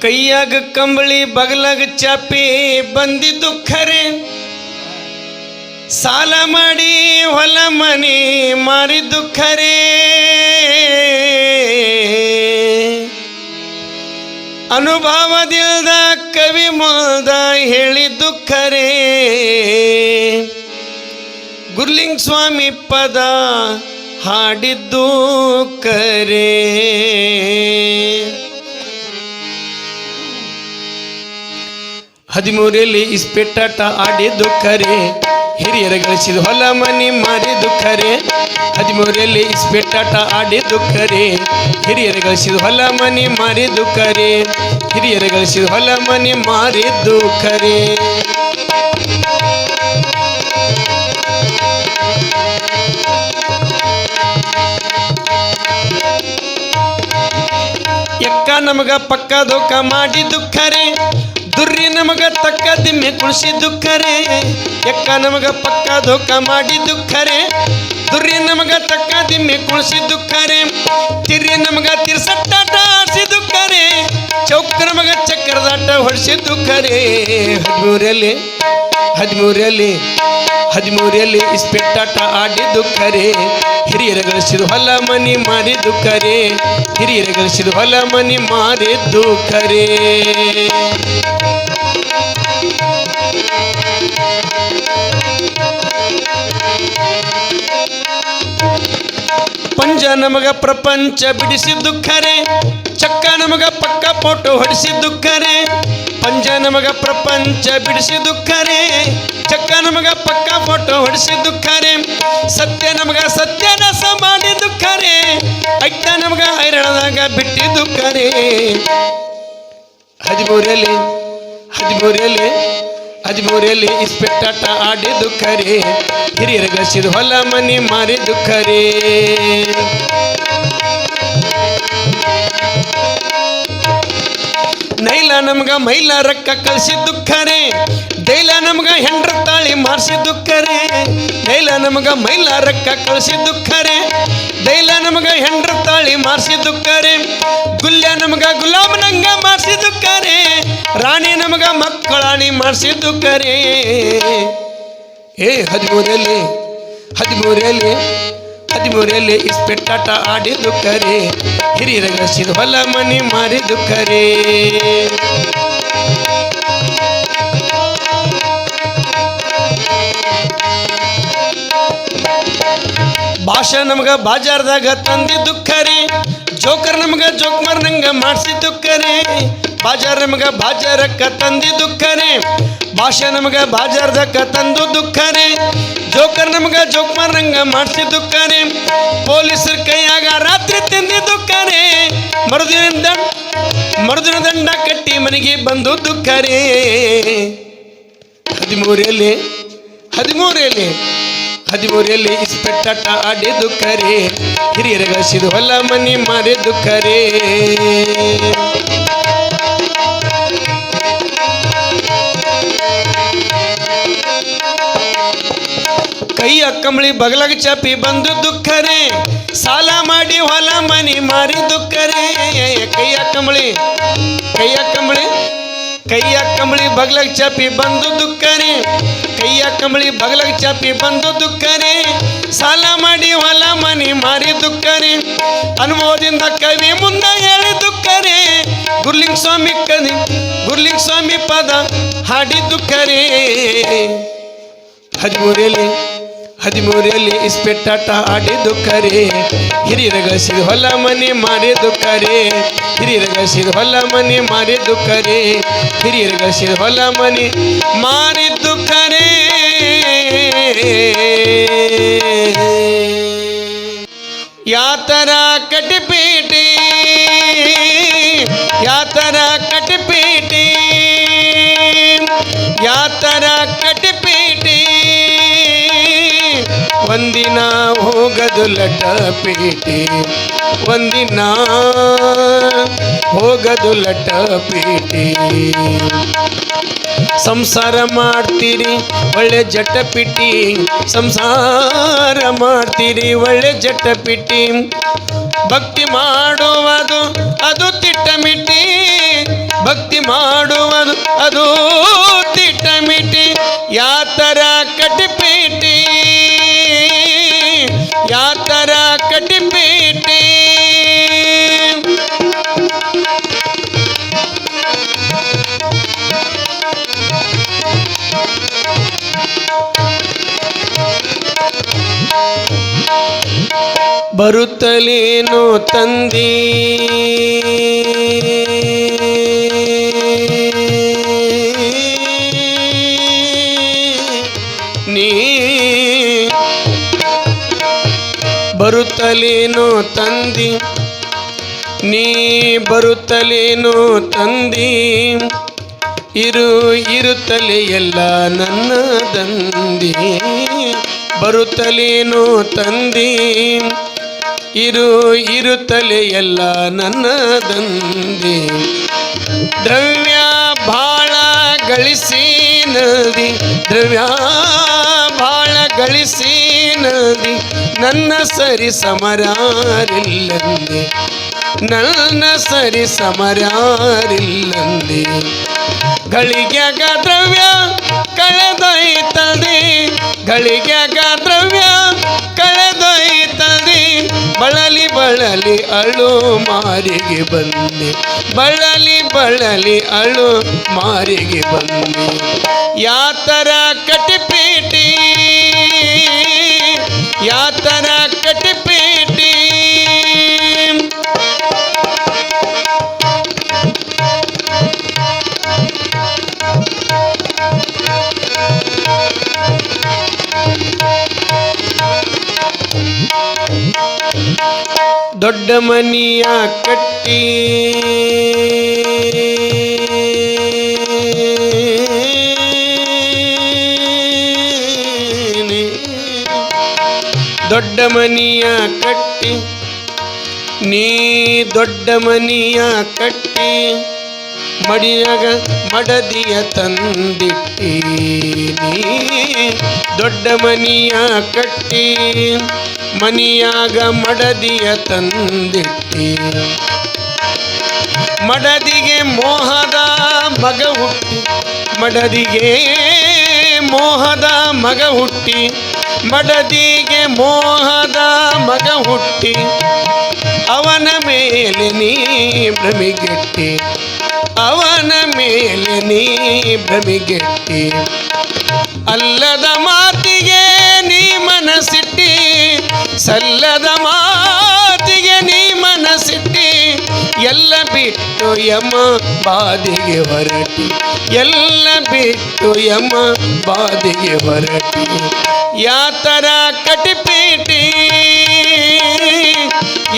ಕೈಯಾಗ ಕಂಬಳಿ ಬಗಲಾಗ ಚಾಪಿ ಬಂದಿದ್ದು ಖರೆ, ಸಾಲ ಮಾಡಿ ಹೊಲ ಮನೆ ಮಾರಿದ್ದು ಖರೆ, ಅನುಭವದಿಲ್ದ ಕವಿ ಮುಲ್ದ ಹೇಳಿದ್ದು ಖರೆ, ಗುರ್ಲಿಂಗ ಸ್ವಾಮಿ ಪದ ಹಾಡಿದ್ದು ಖರೆ. ಹದಿಮೂರಲ್ಲಿ ಇಸ್ಪೆಟ್ಟಾಟ ಆಡಿದ್ದು ಖರೆ, ಹಿರಿಯರ ಗಳಿಸಿದ ಹೊಲ ಮನಿ ಮಾರಿದ್ದು ಖರೆ. ಹದಿಮೂರಲ್ಲಿ ಇಸ್ಪೆಟ್ಟಾಟ ಆಡಿದ್ದು ಖರೆ, ಹಿರಿಯರ ಗಳಿಸಿದ ಹೊಲ ಮನಿ ಮಾರಿದ್ದು ಖರೆ, ಹಿರಿಯರ ಗಳಿಸಿದ ಹೊಲ ಮನಿ ಮಾರಿದ್ದು ಖರೆ. ಎಕ್ಕ ನಮಗ ಪಕ್ಕ ದೋಖ ಮಾಡಿದ್ದು ಖರೆ, ದುರ್ರಿ ನಮಗ ತಕ್ಕ ದಿಮ್ಮೆ ಕುಣಿಸಿದ್ದು ಖರೆ. ಎಕ್ಕ ನಮಗ ಪಕ್ಕ ಧೋಕ ಮಾಡಿದ್ದು ಖರೆ, ದುರ್ರಿ ನಮಗ ತಕ್ಕ ದಿಮ್ಮೆ ಕುಣಿಸಿದ್ದು ಖರೆ. ತಿರ್ರಿ ನಮಗ ತಿರ್ಸಟ್ಟಾಟ ಆಡಿಸಿದ್ದು ಖರೆ, ಚೌಕ ನಮಗ ಚಕ್ರದಾಟ ಹೊಡಿಸಿದ್ದು ಖರೆ. ಹದಿಮೂರಲ್ಲಿ ಇಸ್ಪೆಟ್ಟಾಟ ಆಡಿದ್ದು ಖರೆ, ಹಿರಿಯರ ಗಳಿಸಿದ ಹೊಲ ಮನಿ ಮಾರಿದ್ದು ಖರೆ, ಹಿರಿಯರ ಗಳಿಸಿದ ಹೊಲ ಮನಿ ಮಾರಿದ್ದು ಖರೆ. ಪಂಜ ನಮಗ ಪ್ರಪಂಚ ಬಿಡಿಸಿದ್ದು ಖರೆ, ಚಕ್ಕ ನಮಗ ಪಕ್ಕ ಫೋಟೋ ಹೊಡಿಸಿದ್ದು ಖರೆ. ಪಂಜ ನಮಗ ಪ್ರಪಂಚ ಬಿಡಿಸಿದ್ದು ಖರೆ, ಚಕ್ಕ ನಮಗ ಪಕ್ಕ ಫೋಟೋ ಹೊಡಿಸಿದ್ದು ಖರೆ. ಸತ್ಯ ನಮಗ ಸತ್ಯನಾಶ ಮಾಡಿದ್ದು ಖರೆ, ಅಡ್ಡ ನಮಗ ಹೈರಾಣದಾಗ ಬಿಟ್ಟಿದ್ದು ಖರೆ. ಹದಿಮೂರಲ್ಲಿ ಇಸ್ಪೆಟ್ಟಾಟ ಆಡಿದ್ದು ಖರೆ, ಹಿರಿಯರ ಗಳಿಸಿದ ಹೊಲ ಮನಿ ಮಾರಿದ್ದು ಖರೆ. ನೈಲ ನಮಗ ಮೈಲ ರೊಕ್ಕ ಕಳಿಸಿದ್ದು ಖರೆ, ದೈಲ ನಮಗ ಹೆಂಡ್ರ ತಾಳಿ ಮಾಡಿಸಿದ್ದು ಖರೆ. ನೈಲ ನಮಗ ಮೈಲ ರೊಕ್ಕ ಕಳಿಸಿದ್ದು ಖರೆ, ದೈಲ ನಮಗ ಹೆಂಡ್ರ ತಾಳಿ ಮಾಡಿಸಿದ್ದು ಖರೆ. ಗುಲ್ಯ ನಮಗ ಗುಲಾಮನಂಗ ಮಾಡಿಸಿದ್ದು ಖರೆ, ರಾಣಿ ನಮಗ ಮಕ್ಕಳಾಣಿ ಮಾಡಿಸಿದ್ದು ಖರೆ. ಹದಿಮೂರಲ್ಲಿ ಇಸ್ಪೆಟ್ಟಾಟ ಆಡಿದ್ದು ಖರೆ, ಹಿರಿಯರ ಗಳಿಸಿದ ಹೊಲ ಮನಿ ಮಾರಿದ್ದು ಖರೆ. ಭಾಷಾ ನಮಗ ಬಾಜಾರ್ದಾಗ ತಂದಿದ್ದು ಖರೆ, ಜೋಕರ್ ನಮಗ ಜೋಕ್ಮಾರ್ ನಂಗ ಮಾಡಿಸಿದ್ದು ಖರೆ. ಬಾಜಾರ್ ನಮಗ ಬಾಜಾರಕ್ಕ ತಂದಿದ್ದು ಖರೆ, ಭಾಷಾ ನಮಗ ಬಾಜಾರ್ದಕ್ಕ ತಂದು ಖರೆ. ಜೋಕರ್ ನಮಗ ಜೋಕ್ಮಾರ್ ನಂಗ ಮಾಡಿಸಿದ್ದು ಖರೆ, ಪೊಲೀಸರ ಕೈಯಾಗ ರಾತ್ರಿ ತಿಂದಿದ್ದು ಖರೆ. ಮರುದಿನ ದಂಡ ಕಟ್ಟಿ ಮನೆಗೆ ಬಂದದ್ದು ಖರೆ. ಹದಿಮೂರಲ್ಲಿ ಇಸ್ಪೆಟ್ಟಾಟ ಆಡಿದ್ದು ಖರೆ, ಹಿರಿಯರ ಗಳಿಸಿದ ಹೊಲ ಮನಿ ಮಾರಿದ್ದು ಖರೆ. ಕೈಯ ಕಂಬಳಿ ಬಗಲಾಗ ಚಾಪಿ ಬಂದದ್ದು ಖರೆ, ಸಾಲ ಮಾಡಿ ಹೊಲ ಮನಿ ಮಾರಿದ್ದು ಖರೆ. ಕೈಯ ಕಂಬಳಿ ಬಗಲಾಗ ಚಾಪಿ ಬಂದದ್ದು ಖರೆ, ಕೈಯ ಕಂಬಳಿ ಬಗಲಾಗ ಚಾಪಿ ಬಂದದ್ದು ಖರೆ. ಸಾಲ ಮಾಡಿ ಹೊಲ ಮನಿ ಮಾರಿದ್ದು ಖರೆ, ಅನುಭವದಿಂದ ಕವಿ ಮುಂದ ಹೇಳಿದ್ದು ಖರೆ. ಗುರ್ಲಿಂಗ ಸ್ವಾಮಿ ಪದ ಹಾಡಿದ್ದು ಖರೆ. ಹದಿಮೂರಲ್ಲಿ ಇಸ್ಪೆಟ್ಟಾಟ ಆಡಿದ್ದು ಖರೆ, ಹಿರಿಯರ ಗಳಿಸಿದ ಹೊಲ ಮನಿ ಮಾರಿದ್ದು ಖರೆ, ಹಿರಿಯರ ಗಳಿಸಿದ ಹೊಲ ಮನಿ ಮಾರಿದ್ದು ಖರೆ, ಹಿರಿಯರ ಗಳಿಸಿದ ಹೊಲ ಮನಿ ಮಾರಿದ್ದು ಖರೆ. ಯಾತರ ಕಟಿಪೀಟಿ ಒಂದಿನ ಹೋಗದು ಲಟಪೇಟೆ, ಒಂದಿನ ಹೋಗದು ಲಟಪೇಟೆ. ಸಂಸಾರ ಮಾಡ್ತೀರಿ ಒಳ್ಳೆ ಜಟಪಿಟಿ, ಸಂಸಾರ ಮಾಡ್ತೀರಿ ಒಳ್ಳೆ ಜಟಪಿಟಿ. ಭಕ್ತಿ ಮಾಡುವುದು ಅದು ತಿಟ್ಟಮಿಟಿ, ಭಕ್ತಿ ಮಾಡುವುದು ಅದು ತಿಟ್ಟಮಿಟಿ. ಯಾತರ ಕಟಿಪೀಟಿ, ಯಾತರ ಕಟಿಪೀಟಿ. ಬರುತ್ತಲೇನು ತಂದಿ ನೀ, ಬರುತ್ತಲೇನು ತಂದಿ ನೀ, ಬರುತ್ತಲೇನು ತಂದಿ. ಇರುತ್ತಲೇ ಎಲ್ಲ ನನ್ನ ದಂದಿ, ಬರುತ್ತಲೇನು ತಂದಿ. ಇರುತ್ತಲೇ ಎಲ್ಲ ನನ್ನ ದಂದಿ. ದ್ರವ್ಯ ಭಾಳ ಗಳಿಸಿ ನದಿ, ದ್ರವ್ಯ ಭಾಳ ಗಳಿಸಿ ನದಿ. ನನ್ನ ಸರಿ ಸಮರಾರಿಲ್ಲಂದೆ, ನನ್ನ ಸರಿ ಸಮರಾರಿಲ್ಲಂದೆ. ಗಳಿಗ್ಯಾಗ ದ್ರವ್ಯ ಕಳೆದೊಯ್ತದೆ, ಗಳಿಗ್ಯಾಗ ದ್ರವ್ಯ ಕಳೆದೊಯ್ತದೆ. ಬಳಲಿ ಬಳಲಿ ಅಳು ಮಾರಿಗೆ ಬಂದೆ, ಬಳಲಿ ಬಳಲಿ ಅಳು ಮಾರಿಗೆ ಬಂದೆ. ಯಾತರ ಕಟಿಪೀಟಿ, ಯಾತರ ಕಟಿಪೀಟಿ. ದೊಡ್ಡ ಮನಿಯ ಕಟ್ಟಿ ದೊಡ್ಡ ಮನಿಯ ಕಟ್ಟಿ ನೀ, ದೊಡ್ಡ ಮನಿಯ ಕಟ್ಟಿ. ಮಡಿಯಾಗ ಮಡದಿಯ ತಂದಿಟ್ಟಿ ನೀ, ದೊಡ್ಡ ಮನಿಯ ಕಟ್ಟಿ. ಮನಿಯಾಗ ಮಡದಿಯ ತಂದಿಟ್ಟಿ. ಮಡದಿಗೆ ಮೋಹದ ಮಗ ಹುಟ್ಟಿ, ಮಡದಿಗೆ ಮೋಹದ ಮಗ ಹುಟ್ಟಿ. ಮಡದಿಗೆ ಮೋಹದ ಮಗ ಹುಟ್ಟಿ. ಅವನ ಮೇಲೆ ನೀ ಭ್ರಮಿಗೆಟ್ಟಿ, ಅವನ ಮೇಲೆ ನೀ ಭ್ರಮಿಗೆಟ್ಟಿ. ಅಲ್ಲದ ಮಾತಿಗೆ ನೀ ಮನಸ್ಸಿಟ್ಟಿ, ಸಲ್ಲದ ಮಾತಿಗೆ ನೀ ಮನಸ್ಸಿಟ್ಟಿ. ಎಲ್ಲ ಬಿಟ್ಟು ಯಮ ಬಾದಿಗೆ ಹೊರಟಿ, ಎಲ್ಲ ಬಿಟ್ಟು ಯಮ ಬಾದಿಗೆ ಹೊರಟಿ. ಯಾತರ ಕಟಿಪೀಟಿ,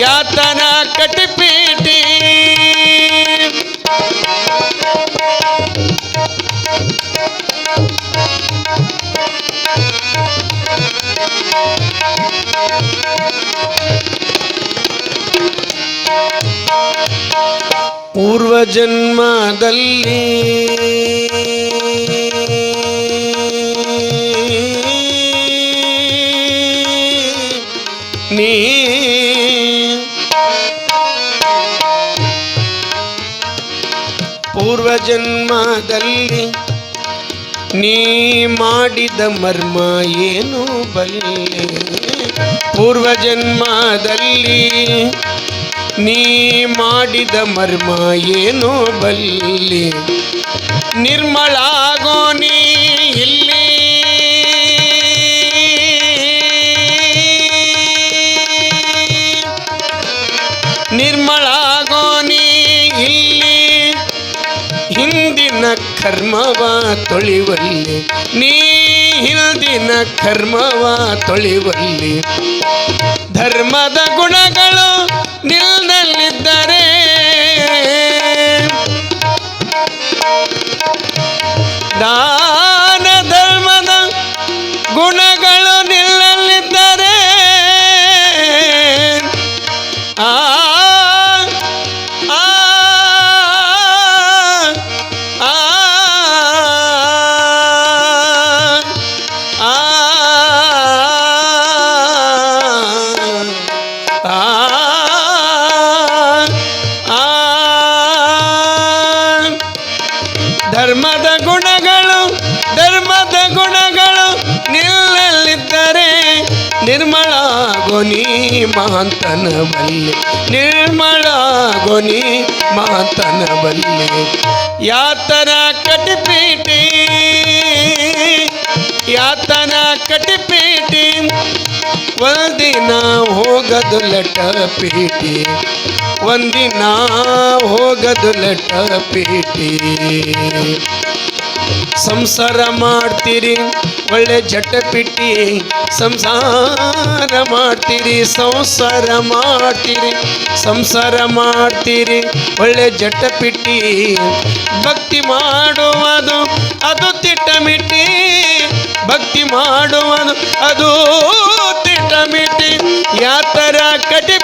ಯಾತರ ಕಟಿಪೀಟಿ. ಪೂರ್ವ ಜನ್ಮದಲ್ಲಿ ನೀ, ಪೂರ್ವ ಜನ್ಮದಲ್ಲಿ ನೀ ಮಾಡಿದ ಮರ್ಮ ಏನು ಬಲ್ಲೆ. ಪೂರ್ವ ಜನ್ಮದಲ್ಲಿ ನೀ ಮಾಡಿದ ಮರ್ಮ ಏನು ಬಲ್ಲಿ. ನಿರ್ಮಳಾಗೋ ನೀ ಇಲ್ಲಿ, ನಿರ್ಮಳಾಗೋ ನೀ ಇಲ್ಲಿ. ಹಿಂದಿನ ಕರ್ಮವ ತೊಳಿವಲ್ಲಿ ನೀ, ಹಿಂದಿನ ಕರ್ಮವ ತೊಳಿವಲ್ಲಿ. ಧರ್ಮದ ಗುಣಗಳು ನಿನ್ನಲ್ಲಿದ್ದರೆ, ದಾನ ಧರ್ಮದ ಗುಣಗಳು ನಿನ್ನಲ್ಲಿದ್ದರೆ. ಆ ಆ ಆ ನಿರ್ಮಳ ಗೊನಿ ಮಹಾಂತನ ಬಲ್ಲೆ ನಿರ್ಮಳ ಗೊನಿ ಮಹಾಂತನ ಬಲ್ಲೆ ಯಾತನ ಕಟಿಪೀಟಿ ಯಾತನ ಕಟಿಪೀಟಿ ಒಂದಿನ ಹೋಗದು ಲಟ ಪೀಟಿ ಒಂದಿನ ಹೋಗದು ಲಟ ಪೀಟಿ ಸಂಸಾರ ಮಾಡ್ತೀರಿ ಒಳ್ಳೆ ಜಟಪಿಟ್ಟಿ ಸಂಸಾರ ಮಾಡ್ತೀರಿ ಸಂಸಾರ ಮಾಡ್ತೀರಿ ಸಂಸಾರ ಮಾಡ್ತೀರಿ ಒಳ್ಳೆ ಜಟಪಿಟ್ಟಿ ಭಕ್ತಿ ಮಾಡುವುದು ಅದು ತಿಟ್ಟಮಿಟ್ಟಿ ಭಕ್ತಿ ಮಾಡುವುದು ಅದು ತಿಟ್ಟಮಿಟ್ಟಿ ಯಾತರ ಕಟಿ